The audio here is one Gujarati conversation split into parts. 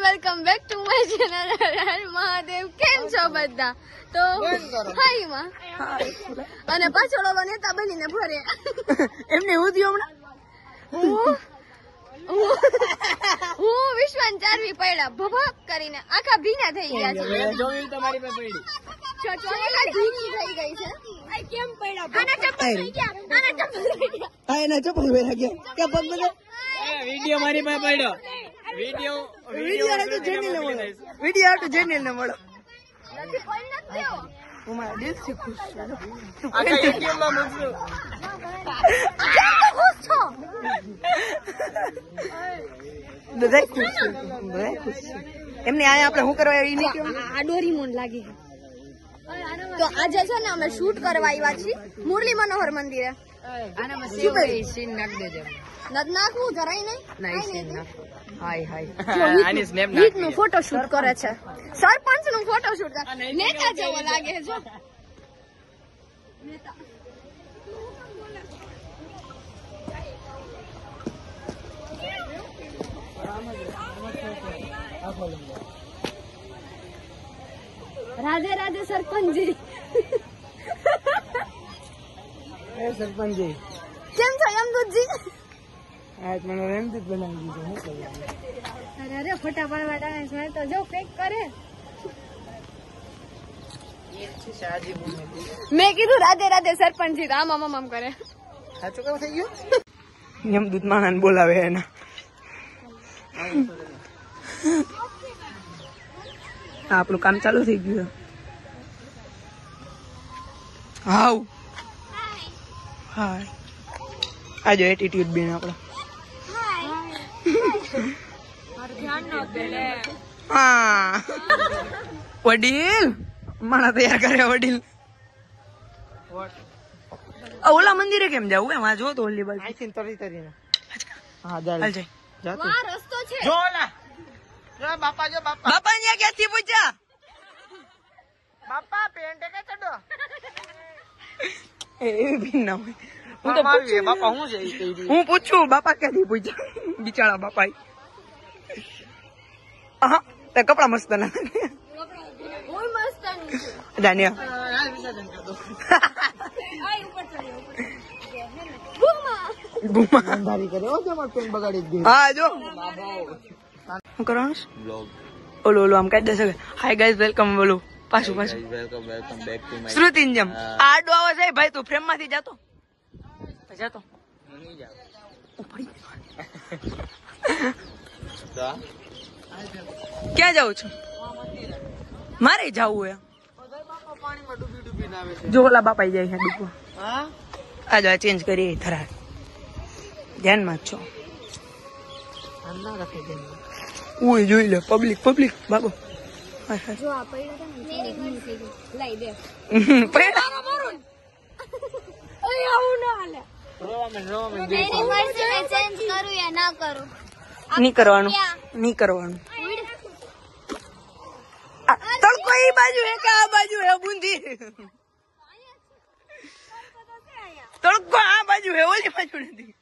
Welcome back to my channel Har Mahadev. કેમ છો બધા? તો હાઈ માં અને પાછળ ઓલો નેતા બનીને ફરે એમને હું થયું હમણાં હું વિશ્વાન ચારવી પડ્યા ભભક કરીને આખા ભીના થઈ ગયા છે. જોયું તમારી પાસે પડી ચોચોલા ભીની થઈ ગઈ છે. કેમ પડ્યા? આના ચપ્પલ થઈ ગયા. આના ચપ્પલ થઈ ગયા. હા એના ચપ્પલ વેરા ગયા કે પગ બદલ વિડિયો મારી પાસે પડ્યો. વિડિયો તો જેનિલ ને મળો. વિડિયો તો જેનિલ ને મળો. નથી કોઈ નથી દેવો. હું મારા દિલથી ખુશ છું. આખા યુટ્યુબ માં મૂકશું. ખુશ છો? બધા ખુશ છે. બધા ખુશ છે. એમને આયા આપણે શું કરવા આવી નહીં આ ડોરીમોન લાગી. તો આજે છે ને અમે શૂટ કરવા આવ્યા છીએ મુરલી મનોહર મંદિરે. આનામાં સીન નાખ દેજો. નદ નાખવું જરાય નહીં. હાય હાય આની સ્નેપ ગીત નું ફોટો શૂટ કરે છે. સરપંચ નું ફોટો શૂટ નેતા જેવો લાગે છે. રાધે રાધે સરપંચજી. સરપંચજી કેમ છો યમદૂતજી? આજ મને રેમદીત બનાવી દીધો. અરે અરે ફોટા પાડવા ડાન્સ માં તો જો ફેક કરે. મેં કીધું રાધે રાધે સરપંચજી તો આમ આમ આમ કરે. સાચું કેવું થઈ ગયું? યમદૂત માણસ બોલાવે એના. આપણું કામ ચાલુ થઈ ગયું. હાઉ હાય આજો એટીટ્યુડ બેન આપણો. હા વડીલ માણા તૈયાર કરે વડીલ. ઓલા મંદિરે કેમ જાવું? એમ આ જો તો ઓલી બાજુ આઈ થિંક તરી તરીને. હા ચાલ જઈ જાતો. આ રસ્તો છે. જો ઓલા જો બાપા બાપા ને ક્યાંથી પૂછ્યા? બાપા પેન્ટ કે ચડો એવી ભીન ના હોય. હું તો મારી બાપા હું છે ઈ કહી હું પૂછું બાપા ક્યાંથી પૂછ્યા? બિચારા બાપા. હા તે કપડા મસ્ત ના ઓય મસ્ત છે. દાનિયા ગુમા અંધારી કરે હો તમાર પેન્ટ બગાડી ગઈ. હા જો શું કરવાનું? બ્લોગ ઓલો આમ કાઢી દેશે. Hi guys welcome. બોલો પાછું વેલકમ બેક ટુ માય શ્રુતિન જેમ આડો આવે છે ભાઈ. તું ફ્રેમ માંથી જાતો જાતો નહીં જાવ. ક્યાં જાઉં છું? મારે જવું હે. પાણીમાં ડૂબી આવે છે. જો ઓલા બાપા જાય છે ડૂબવા. હા આજો આ ચેન્જ કરી થરા ધ્યાનમાં જ છો. આમ ના રાખે દે. ઓય જોઈ લે પબ્લિક બાબો. જો આ પૈડા છે ને મેરી મરસી લઈ દે. પૈડા ઓય આવું ના હાલે. રોવામાં મેરી મરસી મે ચેન્જ કરું યા ના કરું? નહીં કરવાનું. તડકો એ બાજુ હે કે આ બાજુ હે? બુંદી તડકો આ બાજુ હે ઓલી બાજુ નથી.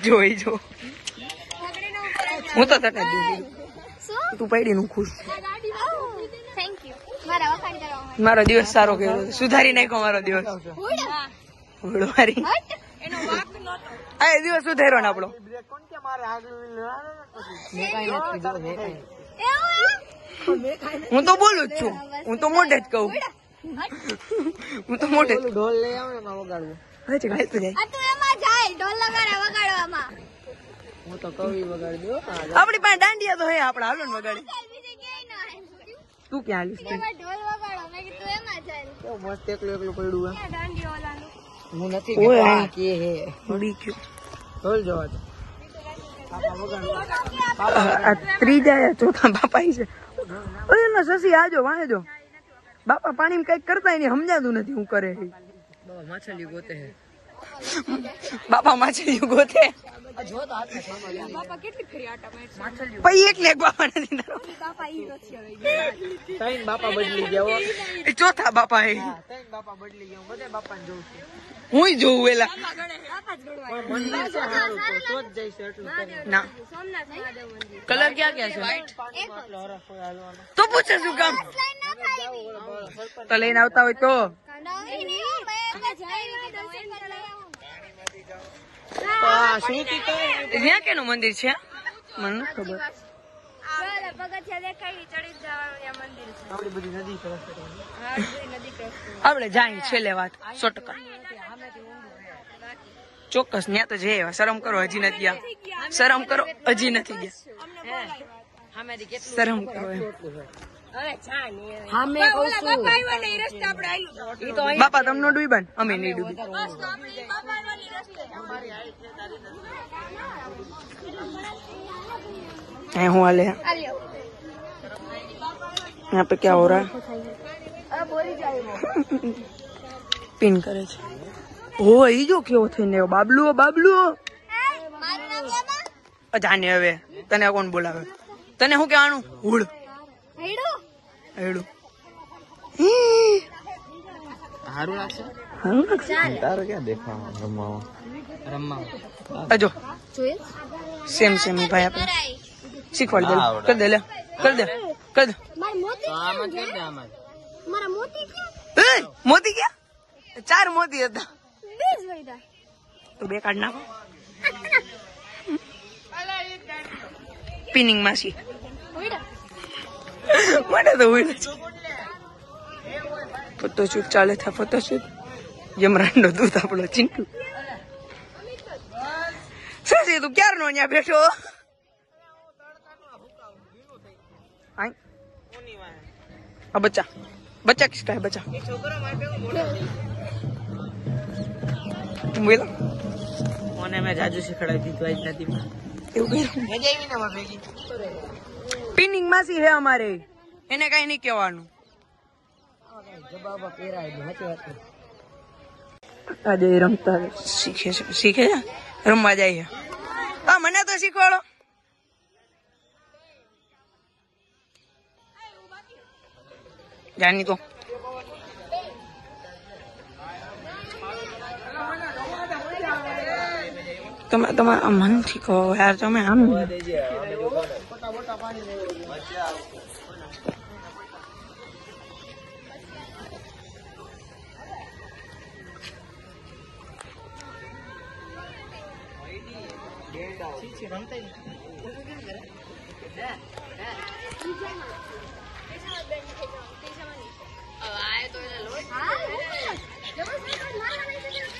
જોઈ જો હું તો તને દીધી. તું પડી નું ખુશ. Thank you. મારા વખાણ કરવા. મારો દિવસ સારો ગયો. સુધારી નાખ્યો મારો દિવસ. હોડો મારી એનો વાક નતો. આ દિવસ સુધાર્યો ને આપણો. બ્રેક કોણ કે મારે આગળ હું તો બોલું જ છું. હું તો મોઢે જ કહું. હું તો મોઢે જ ઢોલ લઈ આવ ને માં વગાડવું. હવે છે ગાય તો જાય. આ તું એમાં જાય ઢોલ વગાડવામાં. હું તો કવિ વગાડી દઉં. આપડી પાસે દાંડિયા તો હે આપડા. હાલો ને વગાડી. બીજે ક્યાંય ન હે. તું ક્યાં હાલીશ? એમાં ઢોલ વગાડો. મેં કીધું એમાં જાય. કેવું મસ્ત એકલું પડ્યું હે. ક્યાં દાંડિયો ઓલાનું? હું નથી ઓય. કે કે હે ઉડી ગયું. ઢોલ જોવા તો આ ત્રીજા યા ચોથા બાપા છે. ઓય એનો સસી આજો વાંચો. બાપા પાણી કઈક કરતા નહીં સમજાતું નથી હું કરે. માછલી ગોતે હે. બાપા માછલી ગોતે. બાપા કેટલી ફેરી આટા મારશે પછી એકલે એક બાપા નથી ના બાપા ઈ નથી હવે ત્રણ બાપા બદલી ગયા એ ચોથા બાપા એ ત્રણ બાપા બદલી ગયા બધા બાપાને જોઉં છું હું જોઉં એલા બાપા જ ગણવાય મંદિર છે સારું તો જ જઈશ એટલું ના સોમનાથ મહાદેવ મંદિર કલર ક્યાં ક્યાં છે તો પૂછે શું કામ તો લઈને આવતા હોય તો ત્યાં કેનું મંદિર છે મને નથી ખબર આપડી બધી નદી ક્રોસ આપણે જાય છેલ્લે વાત 100% ચોક્કસ ત્યાં તો જઈએ શરમ કરો હજી નથી ગયા શરમ કરો હજી નથી ગયા શરમ કરો એમ બાપા તમને ડૂબા અમે નહીં ડૂબી હું हाल है यहाँ पे क्या हो रहा है पिन करे છે ઓ ઈ જો કેવો થઈને બાબલુઓ બાબલુઓ જાને હવે તને કોણ બોલાવે તને શું કહેવાનું હુડ હેડું સારું લાગશે તારે ક્યાં દેખાવા રમવા અજો સેમ સેમ ભાઈ આપણે શીખવાડ દે કર દે લે કર દે કર દે મોતી ક્યાં 4 મોતી હતા તો બે કાઢ નાખો પિનિંગ માસી મને તો હોય ફોટોશૂટ ચાલે था ફોટોશૂટ યમરાંડો દૂધ આપણો ચિંટુ સાસી તું ક્યારનો અહીંયા બેઠો આ બચ્ચા બચ્ચા કિસકા है बच्चा तुम बोला મને મેં જાજુ શીખડાવી દીધું આજ નદીમાં પિનિંગ માસી હે અમારે એને કઈ નહીં કહેવાનું આજે રમતા શીખે છે રમવા જાય છે હા મને તો શીખવાડો જાની તો તમે તમારા મનથી કહો યાર તમે આમ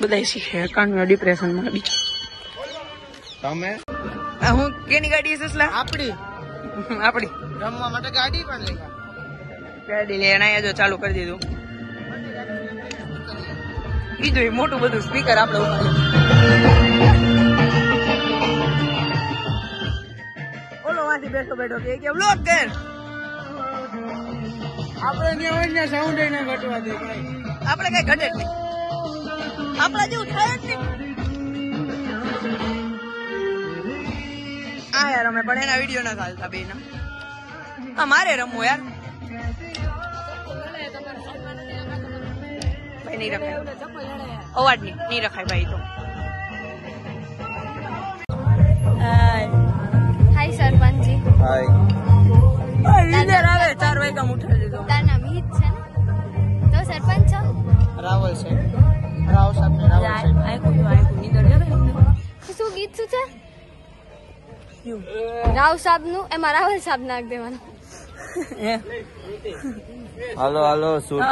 બધા શીખે કાનૂન ડિપ્રેશનમાં બી તમે હું કેની ગાડી છે સસલા આપડી રમવા માટે ગાડી પણ લઈ ગાડી લે અહીંયા જો ચાલુ કરી દીધું ઈ જો મોટું બધું સ્પીકર આપણે ઓલો માંથી બેઠો બેઠો કે વ્લોગ કર આપણે ને સાઉન્ડ એને ઘટવા દે આપણે કઈ ઘટે જ નહીં આપણા જેવું થાય જ નહીં આ યાર અમે પણ એના વિડીયો ના ચાલતા બે ના મારે રમવું યાર ભાઈ નહીં રખાય અવાજ નહીં રખાય ભાઈ તો હાય સરપંચજી ઇધર આવે 4 વાગ્યા ઉઠાડી દીધો તારું નામ હિત છે ને તો સરપંચ છો રાવલ છે રાવ સાથે રાવલ છે શું ગીત શું છે રાવ સાહેબ નું એમાં રાવલ સાહેબ નાખ દેવાનું હાલો શૂટ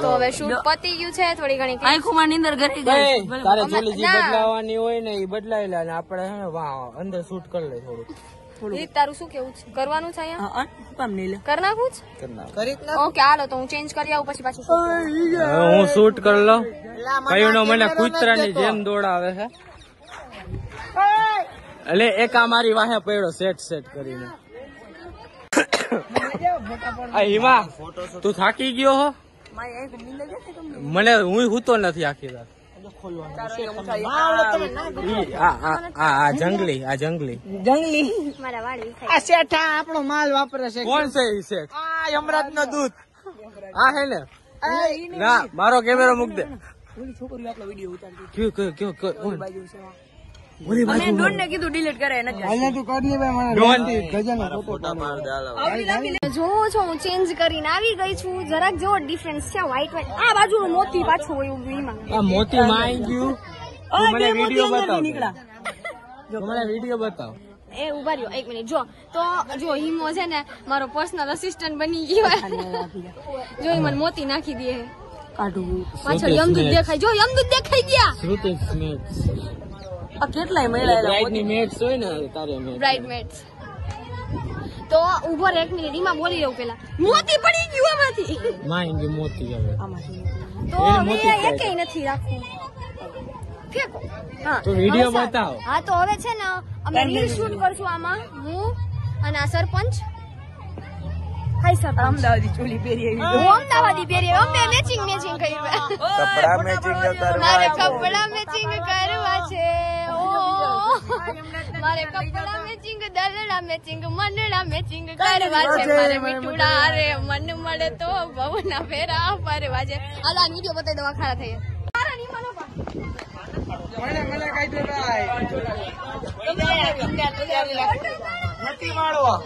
તો હવે શૂટ પતી ગયું છે થોડી ઘણી આંખોમાં નીંદર ઘરી ગઈ તારે જોલી જે બદલાવાની હોય ને એ બદલાઈ લે અને આપણે હે ને અંદર શૂટ કરી લે થોડું રીત તારું શું કેવું છે કરવાનું છે અહીંયા કામ નહીં લે કર નાખું છે કરી ઓકે હાલો તો હું ચેન્જ કરી આવું પછી પાછું હું શૂટ કરી લઉં કયુંનો મને કૂતરાની જેમ દોડાવે છે એટલે એક આ મારી વાહે પડ્યો સેટ કરીને આ હિમા તું થાકી ગયો હો મને હું હૂતો નથી આખી રાત આ જંગલી મારા વાળ વિખાય. આ શેઠા આપણો માલ વાપરે છે. કોણ છે ઈ શેઠ? આ યમરાજ નો દૂધ. આ હે ને ના મારો કેમેરો મૂક દે. છોકરીઓ આપણો વિડીયો ઉતારતી. કયો અમે ડોન ને કીધું ડિલીટ કરે નથી. અહીંયા તું કરી લે ભાઈ મને ગજાનો ફોટો પાડ દે. જોઉં છું હું ચેન્જ કરીને આવી ગઈ છું. જરાક જેવો ડિફરન્સ છે. વ્હાઈટ આ બાજુનું મોતી પાછું હોય એમાં. આ મોતી માં આવી ગયું. તું મને વિડીયો બતાવ. તું મને વિડીયો બતાવ. એ ઉભા રહ્યો 1 મિનિટ. જો હિમો છે ને મારો પર્સનલ અસિસ્ટન્ટ બની ગયો. જો ઈ મને મોતી નાખી દે. કાઢું પાછળ યમદૂત દેખાય. જો યમદૂત દેખાઈ ગયા. શ્રુતિ સ્મિથ આ કેટલાય મહિલા બ્રાઇડ ની મેટ્સ હોય ને તારે મેટ બ્રાઇડ મેટ્સ. તો ઉભો રહે 1 મિનિટ. એમાં બોલી રહું પેલા. મોતી પડી ગયું આમાંથી. માં મોતી આવે. તો હવે એકેય નથી રાખવું. ફેંકો. હા તો વિડીયો હવે બતાવ. હા તો હવે છે ને અમે રીલ શૂટ કરશું આમાં. હું અને આ સરપંચ. હાય સરપંચ. અમદાવાદી ચોલી પહેરી આવી. હું અમદાવાદી પહેરી અમે મેચિંગ કર્યું. કપડા મેચિંગ મારે કપડા મેચિંગ કરવા છે. મારે કપડા મેચિંગ, દલડા મેચિંગ, મનડા મેચિંગ કરવા છે. મારે મીઠુડા રે મન મળે તો ભવના ફેરા ફરવા છે. આલા વિડિયો બતાવી દવા ખારા થઈ. મારા ની માનો મને કાઈ દે ભાઈ. નથી માળવા.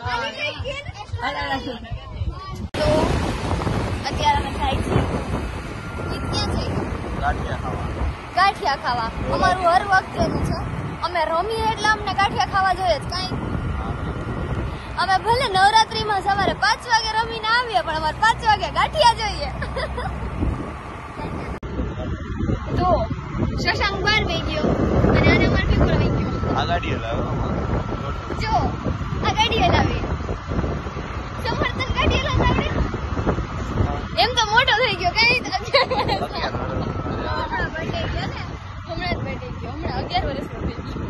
તો અત્યારે અમે થાય છે ક્યાં છે? ગાંઠિયા ખાવા. અમારું હર વખતેનું છે. અમે રમીએ એટલે અમને ગાંઠિયા ખાવા જોઈએ જ. કાંઈ અમે ભલે નવરાત્રીમાં સવારે 5 વાગે રમીને આવીએ પણ અમારે 5 વાગે ગાંઠિયા જોઈએ. તો શશાંક બહાર વહી ગયો અને આને અમારે પેપર વહી ગયો. આ ગાડી હલાવે. જો આ ગાડી હલાવે. સમર્થન ગાડી હલાવે. એમ તો મોટો થઈ ગયો. કઈ હમણાં બર્થડે ગયો ને. હમણાં જ બર્થડે ગયો. હમણાં 11 વર્ષનો થઈ ગયો.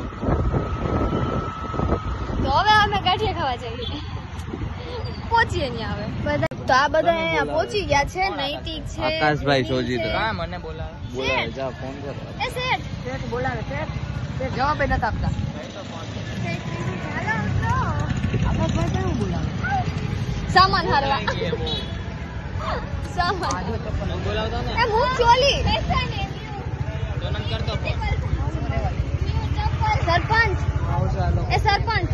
તો હવે અમે ગાંઠિયા ખાવા જઈએ. પહોંચીએ ત્યાં હવે બધા. તો આ બધા અહીંયા પહોંચી ગયા છે. નૈતિક છે, આકાશભાઈ સોજીતો. હા મને બોલાવે. બોલાવે જા ફોન કર. એ શેઠ શેઠ બોલાવે. શેઠ જવાબ નથી આપતા. આપણે ભાઈ કેવું બોલાવે? સામાન હારવા. સામાન બોલાવતો ને એ હું ચોલી. જોનન કરતો સરપંચ એ સરપંચ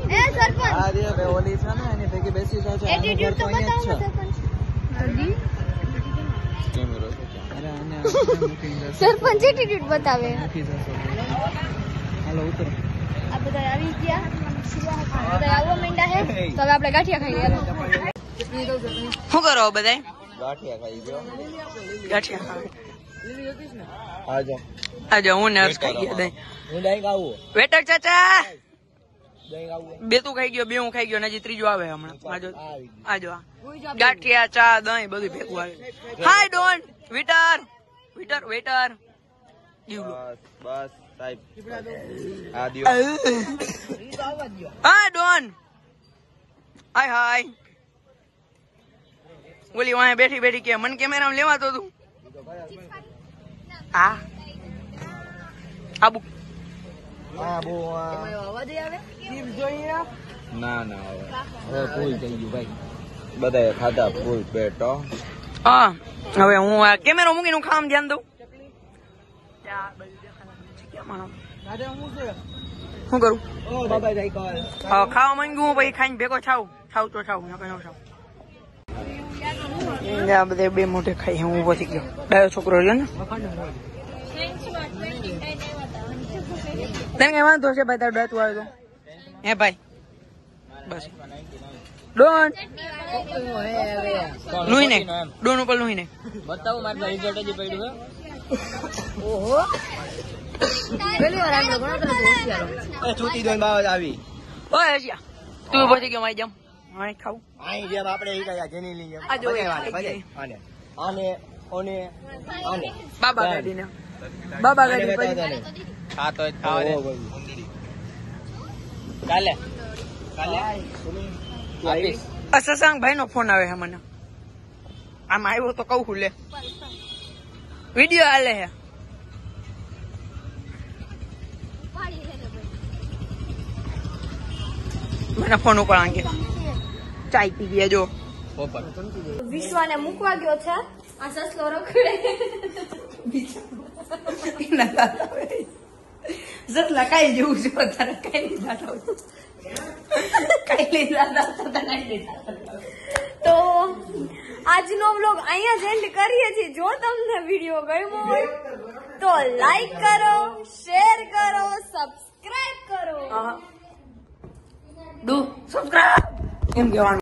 એ સરપંચ આ રે બે ઓલી છે ને એની ભેગી બેસી જાવ છે. એટીટ્યુડ તો બતાવો ને સરપંચ. કેમેરો છે. અરે આને સરપંચ એટીટ્યુડ બતાવે. હાલો ઉતરો. આ બધા આવી ગયા. બધા આવવા માંડ્યા હે. તો હવે આપણે ગાંઠિયા ખાઈ લઈએ. શું કરો બધાય? ગાંઠિયા ખાઈ ગયો. ગાંઠિયા ખાવ. આજો આજો હું ને હર્ષ ખાઈ ગયા દહીં. હું દહીં ખાવું. વેટર ચાચા દહીં ખાવું. બે તું ખાઈ ગયો, બે હું ખાઈ ગયો, હજી ત્રીજો આવે હમણાં. આજો આજો ગાંઠિયા, ચા, દહીં બધું ભેગું આવે. હાય ડોન વેટર વેટર વેટર દીવલો. બસ સાહેબ આ દિયો. હા ડોન હાય હાય. ઓલી વાંહે બેઠી બેઠી કે મને કેમેરામાં લેવાતો તું. હા આબુ હા બો ના ના હવે ફૂલ થઈ ગયું ભાઈ. બધાએ ખાધા ફૂલ પેટ. હા હવે હું આ કેમેરો મૂકીને હું ખામ ધ્યાન દઉં. શું કરું? ખાવા માંગ્યું પછી ખાઈને ભેગો છાવ તો છાવ ન છાવ. આ બધે બે મોઢે ખાઈ હું ઉભો થઈ ગયો. ડાયો છોકરો રહ્યો ને. તને કઈ વાંધો છે ભાઈ? તારું ડાતું આવ્યો તો હે ભાઈ? બસ ડોન લુઈ ને ડોન ઉપર લુઈ ને બતાવો મારે રિઝલ્ટ જ પડ્યું હે. ઓહો પેલી વાર આવ્યો ઘણો એ છૂટી દોન બાવજ આવી. ઓય હસિયા તું ઉભો થઈ ગયો મારી જમ. હા ખાવું આઈ જેમ આપણે ઈ ગયા જેની લઈ જેમ. આ જો આને આને ઓને આને બાબા ગાડી ને બાબા ગાડી પછી આ તો ખાવા દે. કાલે આપીશ. શશાંક ભાઈ નો ફોન આવે છે મને. આમ આવ્યો તો કહું લે વિડીયો હાલે હે. અને ફોન ઉપર આંકે ચાય પી ગયા જો વિશ્વાને મૂકવા ગયો છે આ સસલો રખડે જટલા કઈ જેવું છે તારે કઈ નહીં દાદા કઈ નહીં દાદા તો આજનો વ્લોગ અહીંયા જ એન્ડ કરીએ છીએ જો તમને વિડીયો ગમ્યો હોય તો લાઈક કરો શેર કરો સબસ્ક્રાઇબ કરો ડુ સબસ્ક્રાઇબ એમ કહેવાનું